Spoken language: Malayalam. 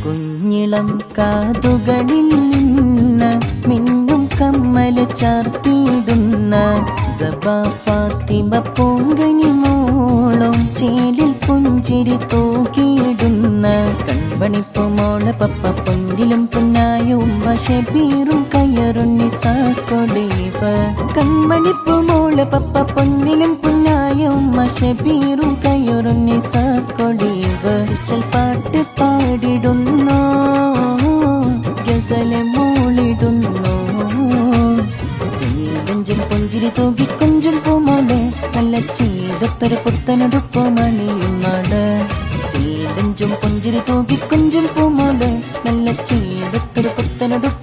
കുഞ്ഞിളം കാതുകളിൽ നിന്ന് മിന്നും കമ്മൽ ചാർത്തിയിടുന്ന സബാ ഫാത്തിമ പൂങ്കനി മോളും ചേലിൽ പുഞ്ചിരി തൂക്കിയിടുന്ന കൺപണിപ്പു മോള് പപ്പ പൊന്നിലും പൊന്നായും ഷബീറും കയറുണ്ണി സാക്കൊടീവ കൺമണിപ്പു മോള് പപ്പ പൊന്നിലും പൊന്നായും ഷബീറും കയറുണ്ണി സാക്കൊടീവ പാട്ട് പാടിടുന്നു ഗസല് മൂളിടുന്നു ചെഞ്ചും പുഞ്ചിരി തൂകി കൊഞ്ചും പൂമോടെ നല്ല ചീടത്തൊരു പുത്തനുടുപ്പു മണിയുന്നാട് ചീടഞ്ചും പുഞ്ചിരി തൂകി കൊഞ്ചും പൂമോടെ നല്ല ചീടത്തൊരു പുത്തനുടുപ്പ്